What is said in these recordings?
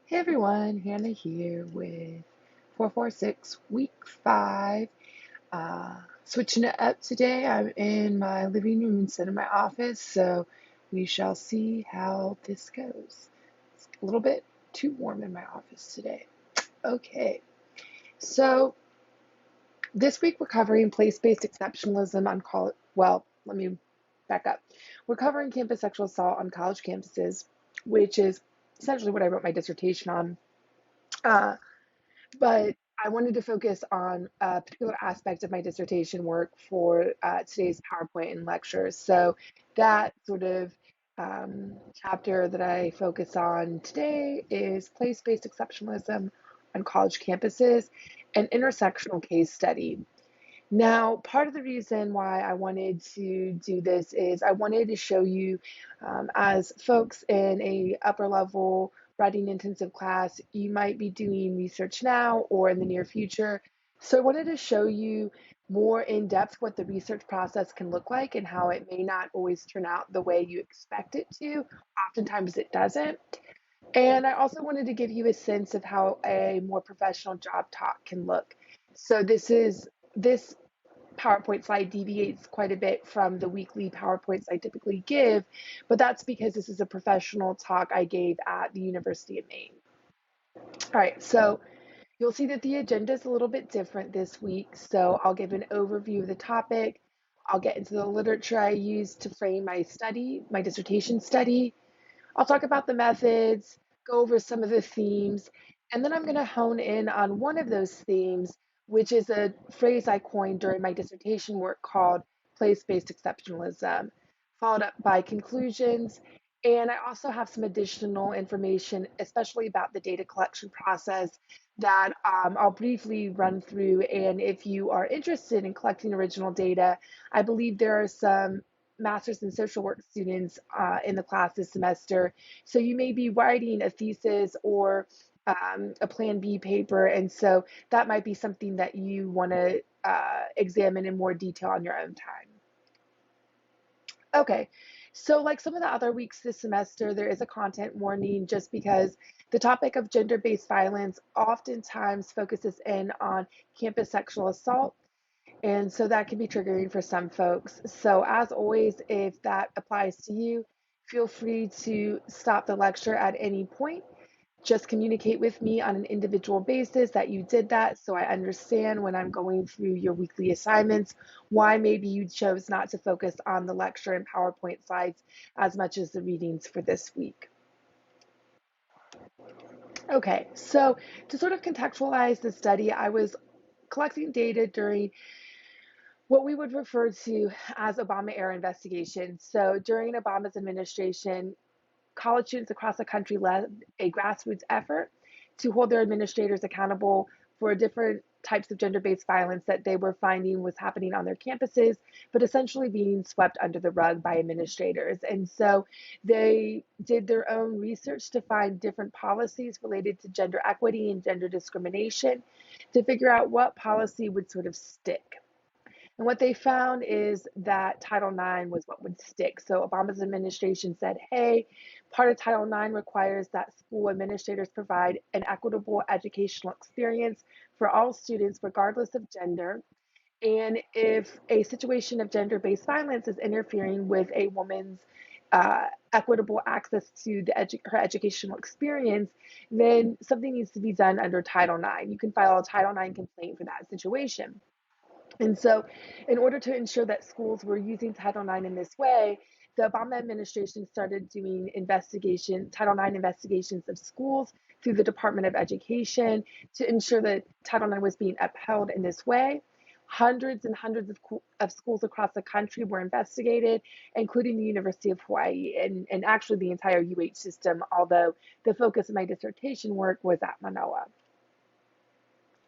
Hey everyone, Hannah here with 446 week 5. Switching it up today. I'm in my living room instead of my office, so we shall see how this goes. It's a little bit too warm in my office today. Okay, so this week we're covering place-based exceptionalism on college. Well, let me back up. We're covering campus sexual assault on college campuses, which is essentially what I wrote my dissertation on. Uh, but I wanted to focus on a particular aspect of my dissertation work for today's PowerPoint and lectures. So that sort of chapter that I focus on today is place-based exceptionalism on college campuses, an intersectional case study. Now, part of the reason why I wanted to do this is I wanted to show you, as folks in a upper level writing intensive class, you might be doing research now or in the near future. So I wanted to show you more in depth what the research process can look like and how it may not always turn out the way you expect it to. Oftentimes it doesn't. And I also wanted to give you a sense of how a more professional job talk can look. So this PowerPoint slide deviates quite a bit from the weekly PowerPoints I typically give, but that's because this is a professional talk I gave at the University of Maine. All right, so you'll see that the agenda is a little bit different this week. So I'll give an overview of the topic. I'll get into the literature I used to frame my study, my dissertation study. I'll talk about the methods, go over some of the themes, and then I'm going to hone in on one of those themes, which is a phrase I coined during my dissertation work called place-based exceptionalism, followed up by conclusions. And I also have some additional information, especially about the data collection process, that I'll briefly run through. And if you are interested in collecting original data, I believe there are some master's in social work students in the class this semester. So you may be writing a thesis or a Plan B paper. And so that might be something that you want to examine in more detail on your own time. Okay, so like some of the other weeks this semester, there is a content warning just because the topic of gender-based violence oftentimes focuses in on campus sexual assault. And so that can be triggering for some folks. So, as always, if that applies to you, feel free to stop the lecture at any point. Just communicate with me on an individual basis that you did that so I understand when I'm going through your weekly assignments why maybe you chose not to focus on the lecture and PowerPoint slides as much as the readings for this week. Okay, so to sort of contextualize the study, I was collecting data during what we would refer to as Obama era investigations. So during Obama's administration, college students across the country led a grassroots effort to hold their administrators accountable for different types of gender-based violence that they were finding was happening on their campuses, but essentially being swept under the rug by administrators. And so they did their own research to find different policies related to gender equity and gender discrimination to figure out what policy would sort of stick. And what they found is that Title IX was what would stick. So Obama's administration said, hey, part of Title IX requires that school administrators provide an equitable educational experience for all students, regardless of gender. And if a situation of gender-based violence is interfering with a woman's equitable access to her educational experience, then something needs to be done under Title IX. You can file a Title IX complaint for that situation. And so, in order to ensure that schools were using Title IX in this way, the Obama administration started doing Title IX investigations of schools through the Department of Education to ensure that Title IX was being upheld in this way. Hundreds and hundreds of schools across the country were investigated, including the University of Hawaii and actually the entire UH system, although the focus of my dissertation work was at Manoa.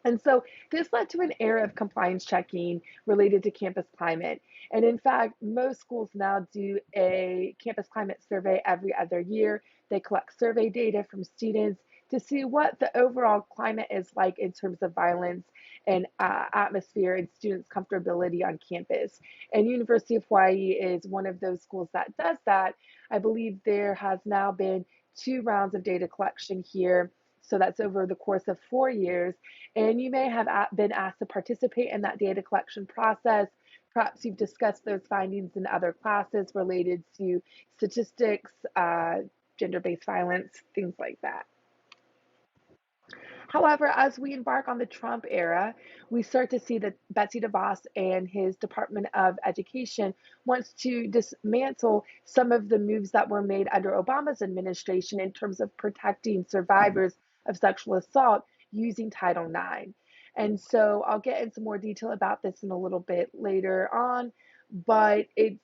And so this led to an era of compliance checking related to campus climate. And in fact, most schools now do a campus climate survey every other year. They collect survey data from students to see what the overall climate is like in terms of violence and atmosphere and students' comfortability on campus. And University of Hawaii is one of those schools that does that. I believe there has now been 2 rounds of data collection here So that's over the course of 4 years. And you may have been asked to participate in that data collection process. Perhaps you've discussed those findings in other classes related to statistics, gender-based violence, things like that. However, as we embark on the Trump era, we start to see that Betsy DeVos and his Department of Education wants to dismantle some of the moves that were made under Obama's administration in terms of protecting survivors of sexual assault using Title IX. And so I'll get into more detail about this in a little bit later on, but it's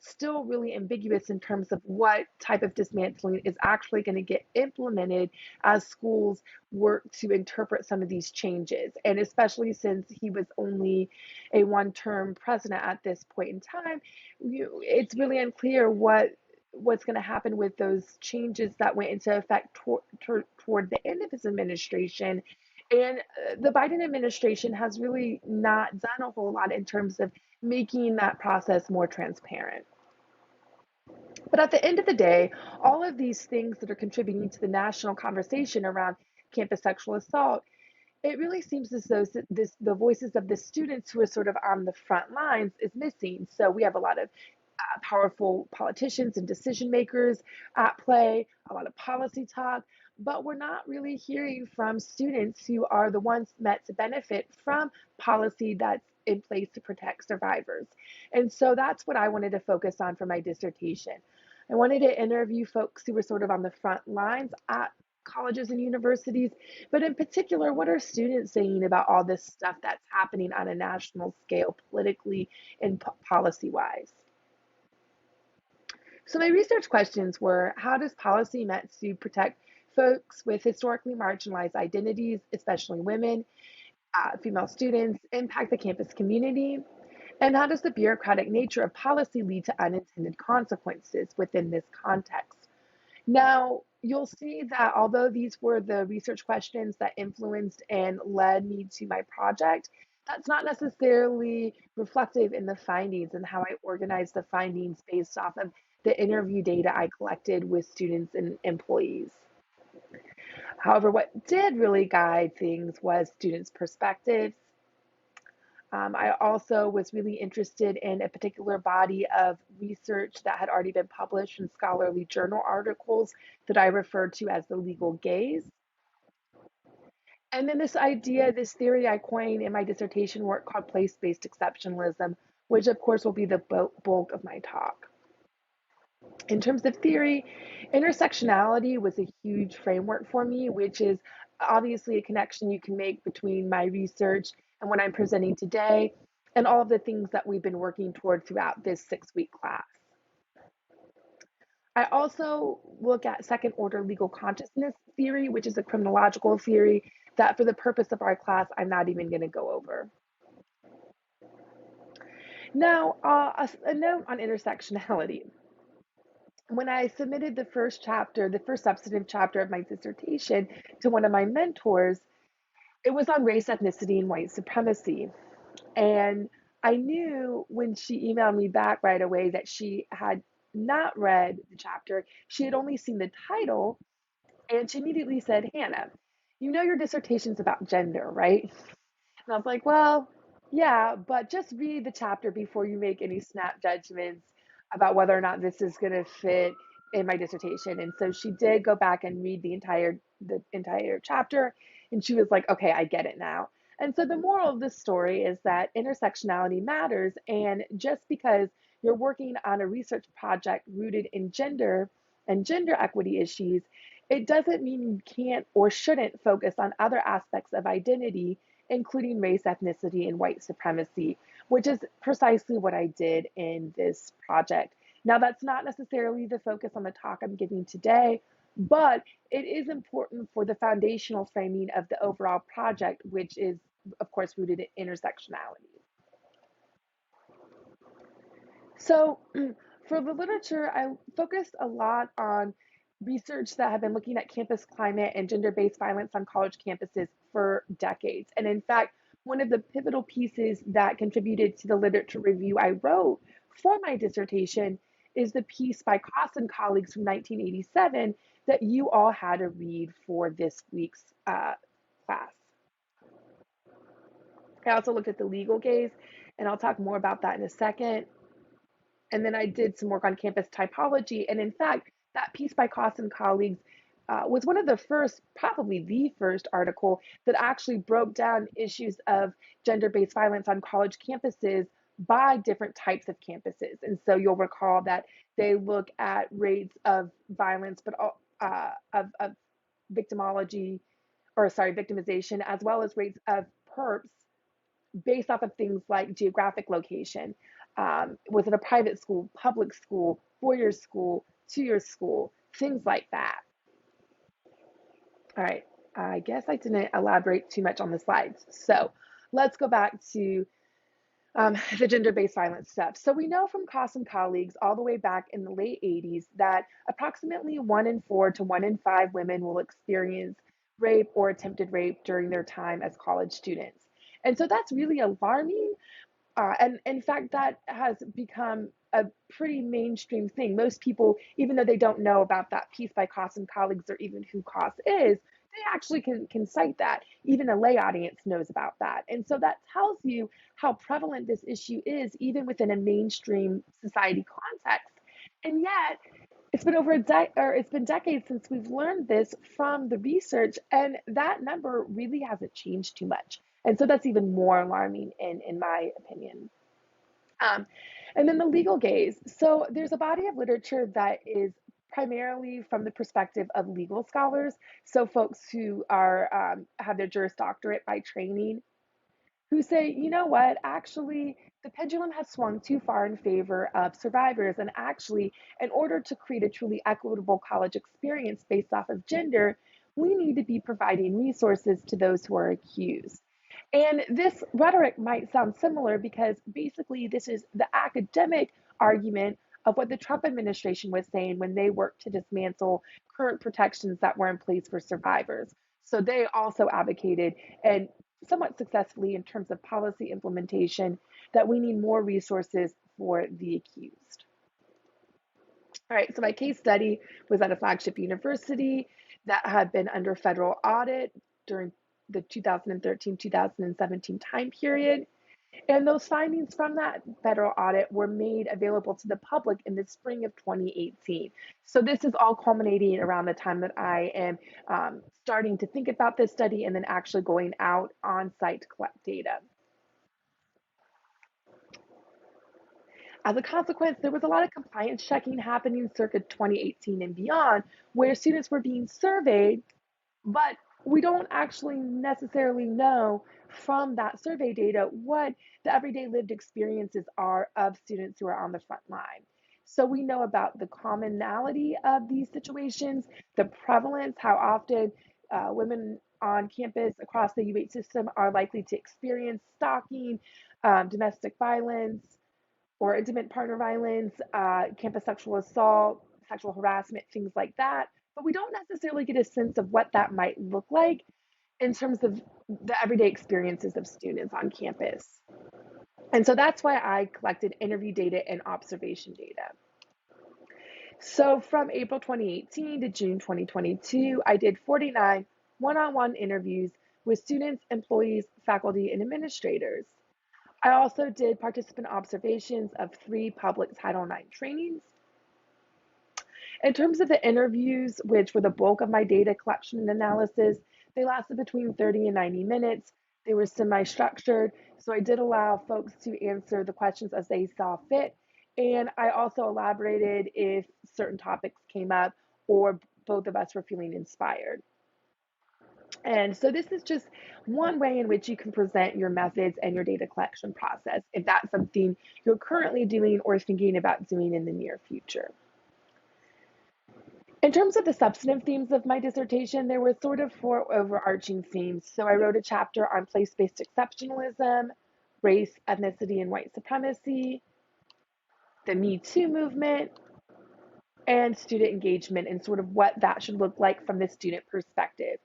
still really ambiguous in terms of what type of dismantling is actually going to get implemented as schools work to interpret some of these changes. And especially since he was only a one-term president at this point in time, it's really unclear what's going to happen with those changes that went into effect toward the end of his administration. And the Biden administration has really not done a whole lot in terms of making that process more transparent. But at the end of the day, all of these things that are contributing to the national conversation around campus sexual assault, it really seems as though the voices of the students who are sort of on the front lines is missing. So we have a lot of powerful politicians and decision makers at play, a lot of policy talk, but we're not really hearing from students who are the ones meant to benefit from policy that's in place to protect survivors. And so that's what I wanted to focus on for my dissertation. I wanted to interview folks who were sort of on the front lines at colleges and universities, but in particular, what are students saying about all this stuff that's happening on a national scale, politically and policy wise? So my research questions were, how does policy meant to protect folks with historically marginalized identities, especially women, female students, impact the campus community? And how does the bureaucratic nature of policy lead to unintended consequences within this context? Now, you'll see that although these were the research questions that influenced and led me to my project, that's not necessarily reflective in the findings and how I organized the findings based off of the interview data I collected with students and employees. However, what did really guide things was students' perspectives. I also was really interested in a particular body of research that had already been published in scholarly journal articles that I referred to as the legal gaze. And then this theory I coined in my dissertation work called place-based exceptionalism, which of course will be the bulk of my talk. In terms of theory, intersectionality was a huge framework for me, which is obviously a connection you can make between my research and what I'm presenting today, and all of the things that we've been working toward throughout this 6-week class. I also look at second order legal consciousness theory, which is a criminological theory that for the purpose of our class, I'm not even going to go over. Now, a note on intersectionality. When I submitted the first substantive chapter of my dissertation to one of my mentors, it was on race, ethnicity, and white supremacy. And I knew when she emailed me back right away that she had not read the chapter. She had only seen the title, and she immediately said, Hannah, you know your dissertation's about gender, right? And I was like, well, yeah, but just read the chapter before you make any snap judgments about whether or not this is going to fit in my dissertation. And so she did go back and read the entire chapter, and she was like, okay, I get it now. And so the moral of this story is that intersectionality matters, and just because you're working on a research project rooted in gender and gender equity issues, it doesn't mean you can't or shouldn't focus on other aspects of identity, including race, ethnicity, and white supremacy, which is precisely what I did in this project. Now, that's not necessarily the focus on the talk I'm giving today, but it is important for the foundational framing of the overall project, which is, of course, rooted in intersectionality. So, for the literature, I focused a lot on research that have been looking at campus climate and gender-based violence on college campuses for decades. And in fact, one of the pivotal pieces that contributed to the literature review I wrote for my dissertation is the piece by Koss and colleagues from 1987 that you all had to read for this week's class. I also looked at the legal gaze, and I'll talk more about that in a second. And then I did some work on campus typology. And in fact, that piece by Koss and colleagues was one of the first, probably the first article that actually broke down issues of gender based violence on college campuses by different types of campuses. And so you'll recall that they look at rates of violence, but of victimology, or sorry, victimization, as well as rates of perps based off of things like geographic location. Was it a private school, public school, 4 year school, 2 year school, things like that. All right, I guess I didn't elaborate too much on the slides. So let's go back to the gender-based violence stuff. So we know from Koss and colleagues all the way back in the late 80s that approximately 1 in 4 to 1 in 5 women will experience rape or attempted rape during their time as college students. And so that's really alarming. And in fact, that has become a pretty mainstream thing. Most people, even though they don't know about that piece by Koss and colleagues or even who Koss is, they actually can cite that. Even a lay audience knows about that. And so that tells you how prevalent this issue is, even within a mainstream society context. And yet, it's been decades since we've learned this from the research, and that number really hasn't changed too much. And so that's even more alarming in my opinion. Um, and then the legal gaze. So there's a body of literature that is primarily from the perspective of legal scholars. So folks who are have their Juris Doctorate by training, who say, you know what, actually, the pendulum has swung too far in favor of survivors. And actually, in order to create a truly equitable college experience based off of gender, we need to be providing resources to those who are accused. And this rhetoric might sound similar because basically this is the academic argument of what the Trump administration was saying when they worked to dismantle current protections that were in place for survivors. So they also advocated, and somewhat successfully in terms of policy implementation, that we need more resources for the accused. All right, so my case study was at a flagship university that had been under federal audit during the 2013-2017 time period. And those findings from that federal audit were made available to the public in the spring of 2018. So this is all culminating around the time that I am starting to think about this study and then actually going out on site to collect data. As a consequence, there was a lot of compliance checking happening circa 2018 and beyond, where students were being surveyed, but we don't actually necessarily know from that survey data what the everyday lived experiences are of students who are on the front line. So we know about the commonality of these situations, the prevalence, how often women on campus across the UH system are likely to experience stalking, domestic violence, or intimate partner violence, campus sexual assault, sexual harassment, things like that. But we don't necessarily get a sense of what that might look like in terms of the everyday experiences of students on campus. And so that's why I collected interview data and observation data. So from April 2018 to June 2022, I did 49 one-on-one interviews with students, employees, faculty, and administrators. I also did participant observations of 3 public Title IX trainings. In terms of the interviews, which were the bulk of my data collection and analysis, they lasted between 30 and 90 minutes. They were semi-structured, so I did allow folks to answer the questions as they saw fit. And I also elaborated if certain topics came up or both of us were feeling inspired. And so this is just one way in which you can present your methods and your data collection process if that's something you're currently doing or thinking about doing in the near future. In terms of the substantive themes of my dissertation, there were sort of 4 overarching themes. So I wrote a chapter on place-based exceptionalism, race, ethnicity, and white supremacy, the Me Too movement, and student engagement, and sort of what that should look like from the student perspective.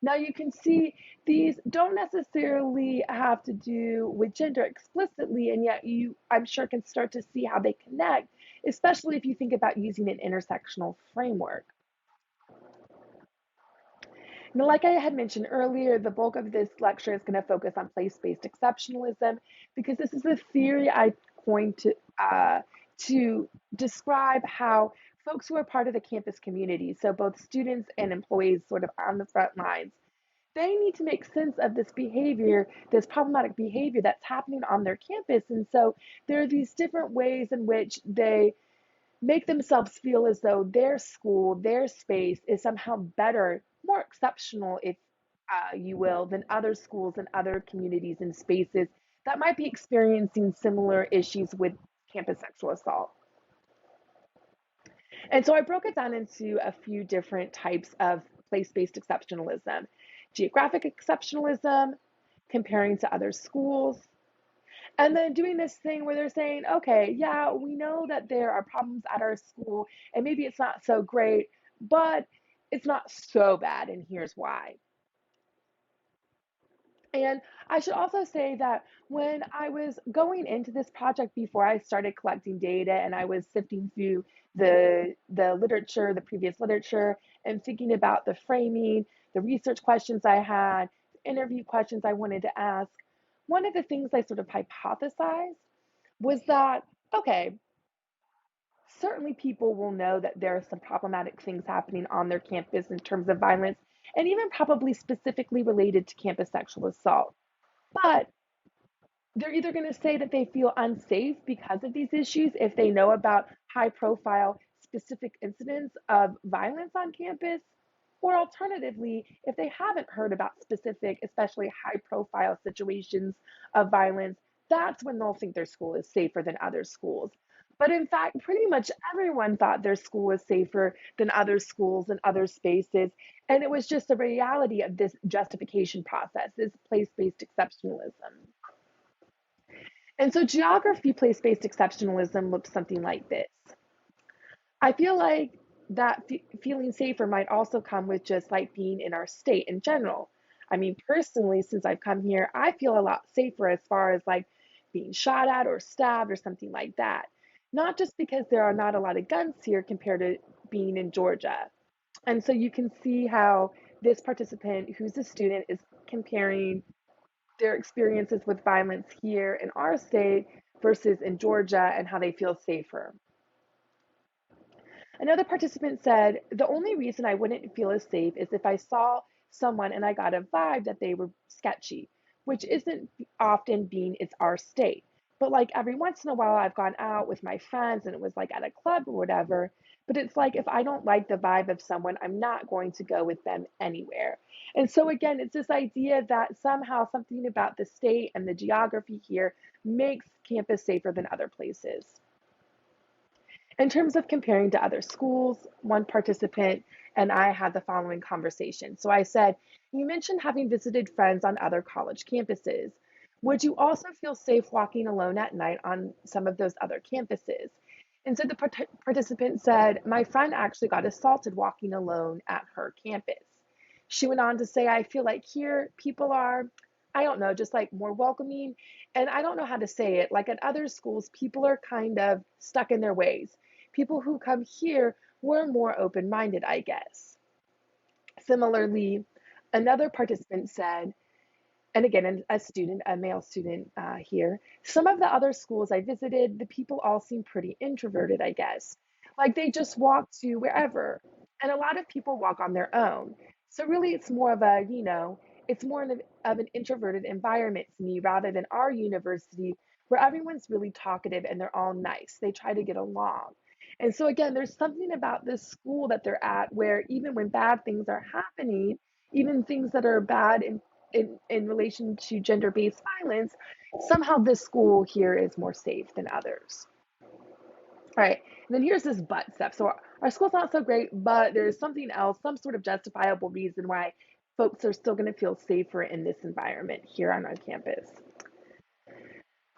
Now you can see these don't necessarily have to do with gender explicitly, and yet you, I'm sure, can start to see how they connect especially if you think about using an intersectional framework. Now, like I had mentioned earlier, the bulk of this lecture is going to focus on place-based exceptionalism because this is a theory I coined to describe how folks who are part of the campus community, so both students and employees sort of on the front lines, they need to make sense of this behavior, this problematic behavior that's happening on their campus. And so there are these different ways in which they make themselves feel as though their school, their space is somehow better, more exceptional, if you will, than other schools and other communities and spaces that might be experiencing similar issues with campus sexual assault. And so I broke it down into a few different types of place based exceptionalism: geographic exceptionalism, comparing to other schools, and then doing this thing where they're saying, okay, yeah, we know that there are problems at our school, and maybe it's not so great, but it's not so bad, and here's why. And I should also say that when I was going into this project before I started collecting data and I was sifting through the literature, the previous literature, and thinking about the framing, the research questions I had, interview questions I wanted to ask, one of the things I sort of hypothesized was that, okay, certainly people will know that there are some problematic things happening on their campus in terms of violence, and even probably specifically related to campus sexual assault. But they're either going to say that they feel unsafe because of these issues if they know about high profile specific incidents of violence on campus, or alternatively, if they haven't heard about specific, especially high profile situations of violence, that's when they'll think their school is safer than other schools. But in fact, pretty much everyone thought their school was safer than other schools and other spaces. And it was just the reality of this justification process, this place based exceptionalism. And so geography place-based exceptionalism looks something like this. I feel like that feeling safer might also come with just like being in our state in general. I mean, personally, since I've come here, I feel a lot safer as far as like being shot at or stabbed or something like that. Not just because there are not a lot of guns here compared to being in Georgia. And so you can see how this participant, who's a student, is comparing their experiences with violence here in our state versus in Georgia and how they feel safer. Another participant said, the only reason I wouldn't feel as safe is if I saw someone and I got a vibe that they were sketchy, which isn't often being it's our state. But like every once in a while, I've gone out with my friends and it was like at a club or whatever. But it's like if I don't like the vibe of someone, I'm not going to go with them anywhere. And so, again, it's this idea that somehow something about the state and the geography here makes campus safer than other places. In terms of comparing to other schools, one participant and I had the following conversation. So I said, you mentioned having visited friends on other college campuses. Would you also feel safe walking alone at night on some of those other campuses? And so the participant said, my friend actually got assaulted walking alone at her campus. She went on to say, I feel like here people are, I don't know, just like more welcoming. And I don't know how to say it. Like at other schools, people are kind of stuck in their ways. People who come here were more open minded, I guess. Similarly, another participant said, and again, a student, a male student here, some of the other schools I visited, the people all seem pretty introverted, I guess. Like they just walk to wherever. And a lot of people walk on their own. So really, it's more of a, it's more of an introverted environment to me rather than our university where everyone's really talkative and they're all nice. They try to get along. And so, again, there's something about this school that they're at where even when bad things are happening, even things that are bad in relation to gender based violence, somehow this school here is more safe than others. All right, and then here's this but step. So our school's not so great, but there's something else, some sort of justifiable reason why folks are still going to feel safer in this environment here on our campus.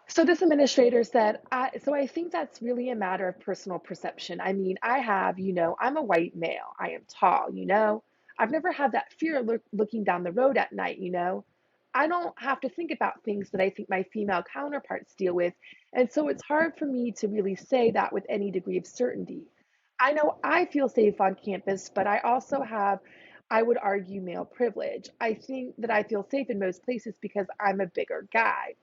So this administrator said, so I think that's really a matter of personal perception. I mean, I'm a white male. I am tall. I've never had that fear looking down the road at night. I don't have to think about things that I think my female counterparts deal with. And so it's hard for me to really say that with any degree of certainty. I know I feel safe on campus, but I also have, I would argue, male privilege. I think that I feel safe in most places because I'm a bigger guy.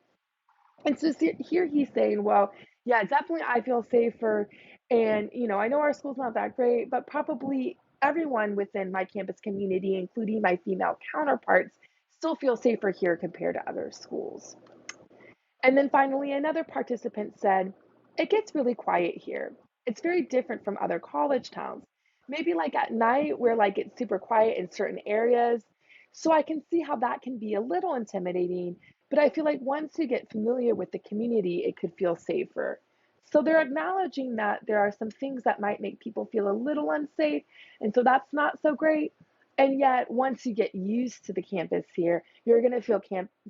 And so here he's saying, well, yeah, definitely I feel safer. And, I know our school's not that great, but probably everyone within my campus community, including my female counterparts, still feel safer here compared to other schools. And then finally, another participant said, it gets really quiet here. It's very different from other college towns. Maybe like at night where like it's super quiet in certain areas. So I can see how that can be a little intimidating, but I feel like once you get familiar with the community, it could feel safer. So they're acknowledging that there are some things that might make people feel a little unsafe, and so that's not so great. And yet, once you get used to the campus here, you're going to feel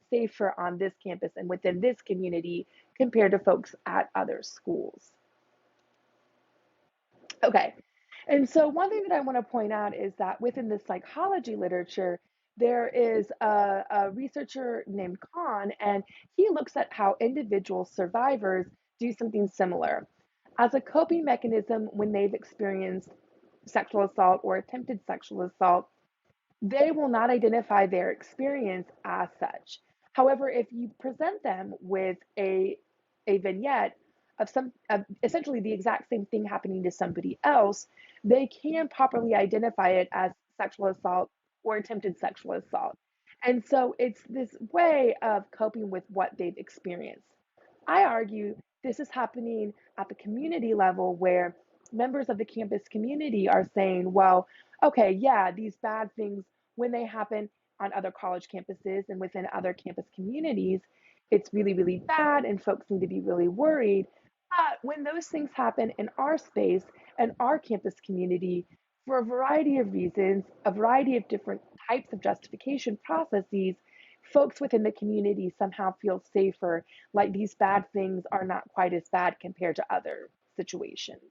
safer on this campus and within this community compared to folks at other schools. Okay, and so one thing that I want to point out is that within the psychology literature, there is a researcher named Kahn, and he looks at how individual survivors do something similar. As a coping mechanism when they've experienced sexual assault or attempted sexual assault, they will not identify their experience as such. However, if you present them with a vignette of essentially the exact same thing happening to somebody else, they can properly identify it as sexual assault or attempted sexual assault. And so it's this way of coping with what they've experienced. I argue this is happening at the community level where members of the campus community are saying, well, okay, yeah, these bad things, when they happen on other college campuses and within other campus communities, it's really, really bad and folks need to be really worried. But when those things happen in our space and our campus community, for a variety of reasons, a variety of different types of justification processes, folks within the community somehow feel safer, like these bad things are not quite as bad compared to other situations.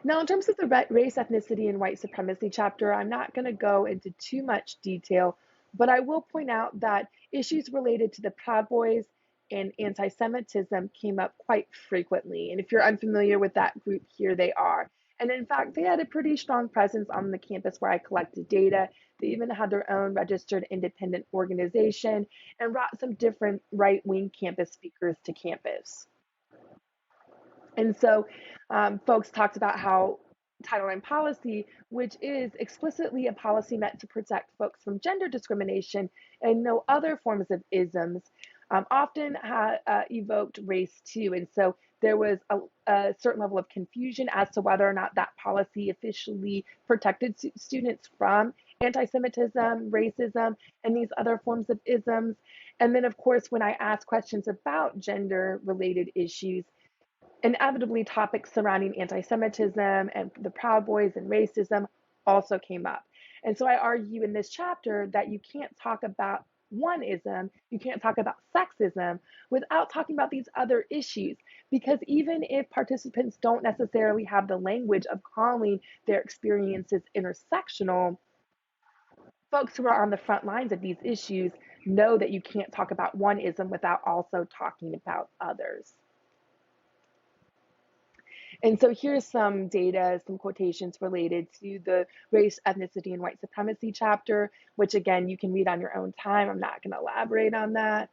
Now, in terms of the race, ethnicity, and white supremacy chapter, I'm not going to go into too much detail, but I will point out that issues related to the Proud Boys and anti Semitism came up quite frequently. And if you're unfamiliar with that group, here they are. And in fact, they had a pretty strong presence on the campus where I collected data. They even had their own registered independent organization and brought some different right wing campus speakers to campus. And so folks talked about how Title IX policy, which is explicitly a policy meant to protect folks from gender discrimination and no other forms of isms, often evoked race too. And so there was a certain level of confusion as to whether or not that policy officially protected students from anti Semitism, racism, and these other forms of isms. And then, of course, when I asked questions about gender related issues, inevitably topics surrounding anti-Semitism and the Proud Boys and racism also came up. And so I argue in this chapter that you can't talk about one ism, you can't talk about sexism without talking about these other issues. Because even if participants don't necessarily have the language of calling their experiences intersectional, folks who are on the front lines of these issues know that you can't talk about one ism without also talking about others. And so here's some data, some quotations related to the race, ethnicity, and white supremacy chapter, which again, you can read on your own time. I'm not going to elaborate on that.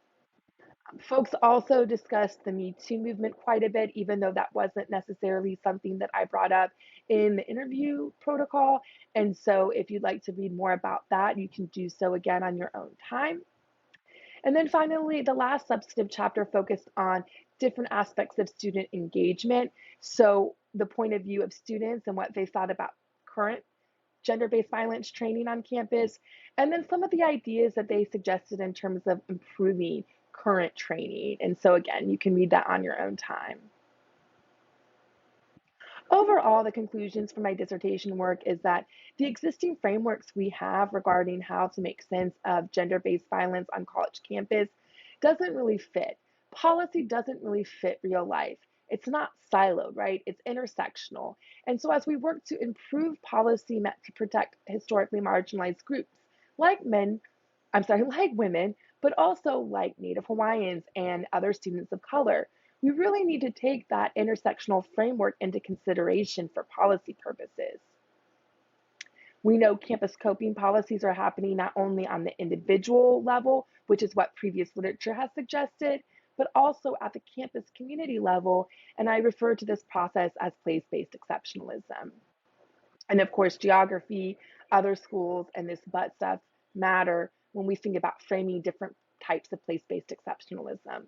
Folks also discussed the Me Too movement quite a bit, even though that wasn't necessarily something that I brought up in the interview protocol. And so if you'd like to read more about that, you can do so again on your own time. And then finally, the last substantive chapter focused on different aspects of student engagement. So the point of view of students and what they thought about current gender-based violence training on campus, and then some of the ideas that they suggested in terms of improving current training. And so again, you can read that on your own time. Overall, the conclusions from my dissertation work is that the existing frameworks we have regarding how to make sense of gender-based violence on college campus doesn't really fit. Policy doesn't really fit real life. It's not siloed, right? It's intersectional. And so as we work to improve policy meant to protect historically marginalized groups, like men, like women, but also like Native Hawaiians and other students of color. We really need to take that intersectional framework into consideration for policy purposes. We know campus coping policies are happening not only on the individual level, which is what previous literature has suggested, but also at the campus community level. And I refer to this process as place-based exceptionalism. And of course, geography, other schools, and this but stuff matter when we think about framing different types of place-based exceptionalism.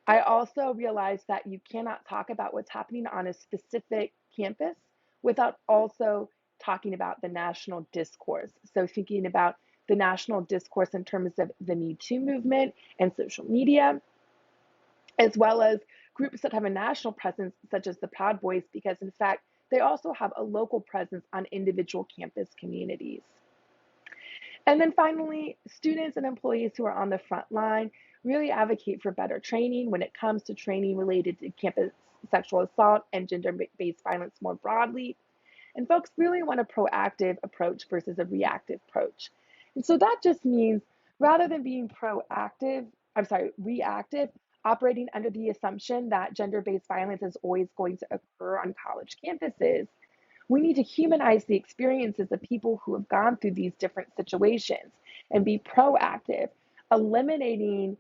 I also realized that you cannot talk about what's happening on a specific campus without also talking about the national discourse. So, thinking about the national discourse in terms of the Me Too movement and social media, as well as groups that have a national presence, such as the Proud Boys, because in fact, they also have a local presence on individual campus communities. And then finally, students and employees who are on the front line really advocate for better training when it comes to training related to campus sexual assault and gender-based violence more broadly. And folks really want a proactive approach versus a reactive approach. And so that just means rather than being reactive, operating under the assumption that gender-based violence is always going to occur on college campuses, we need to humanize the experiences of people who have gone through these different situations and be proactive, eliminating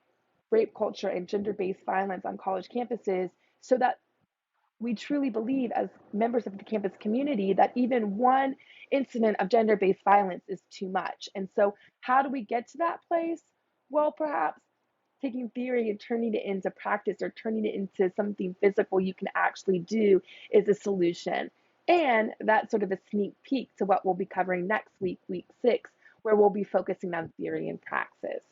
rape culture and gender-based violence on college campuses so that we truly believe as members of the campus community that even one incident of gender-based violence is too much. And so how do we get to that place? Well, perhaps taking theory and turning it into practice or turning it into something physical you can actually do is a solution. And that's sort of a sneak peek to what we'll be covering next week, week 6, where we'll be focusing on theory and praxis.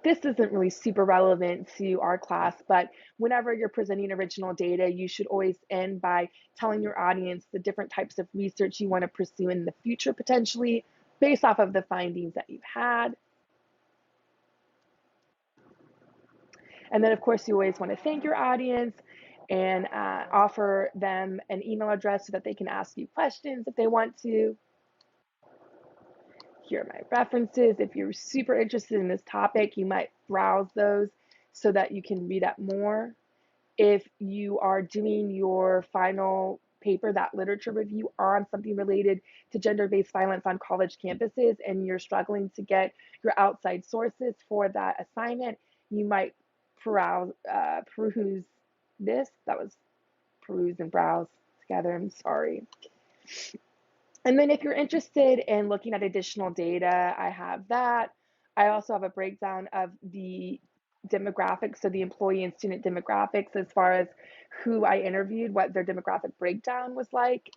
This isn't really super relevant to our class, but whenever you're presenting original data, you should always end by telling your audience the different types of research you want to pursue in the future potentially based off of the findings that you've had. And then, of course, you always want to thank your audience and offer them an email address so that they can ask you questions if they want to. Here are my references. If you're super interested in this topic, you might browse those so that you can read up more. If you are doing your final paper, that literature review on something related to gender-based violence on college campuses, and you're struggling to get your outside sources for that assignment, you might peruse this. That was peruse and browse together. I'm sorry. And then if you're interested in looking at additional data, I have that. I also have a breakdown of the demographics, so the employee and student demographics as far as who I interviewed, what their demographic breakdown was like.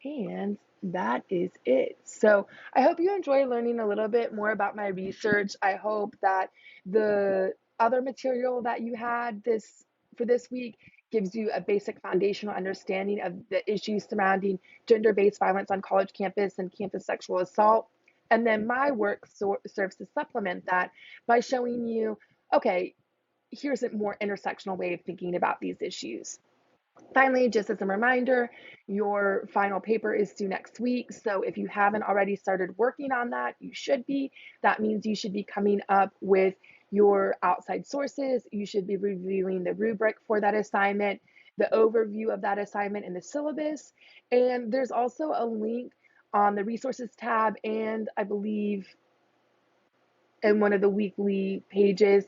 And that is it. So I hope you enjoy learning a little bit more about my research. I hope that the other material that you had for this week gives you a basic foundational understanding of the issues surrounding gender-based violence on college campus and campus sexual assault. And then my work serves to supplement that by showing you, okay, here's a more intersectional way of thinking about these issues. Finally, just as a reminder, your final paper is due next week. So if you haven't already started working on that, you should be. That means you should be coming up with your outside sources. You should be reviewing the rubric for that assignment, the overview of that assignment and the syllabus. And there's also a link on the resources tab and I believe in one of the weekly pages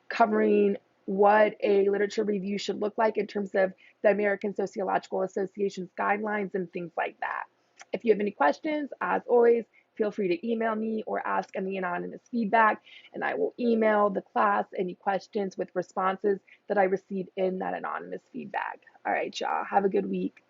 covering what a literature review should look like in terms of the American Sociological Association's guidelines and things like that. If you have any questions, as always, feel free to email me or ask in the anonymous feedback, and I will email the class any questions with responses that I receive in that anonymous feedback. All right, y'all, have a good week.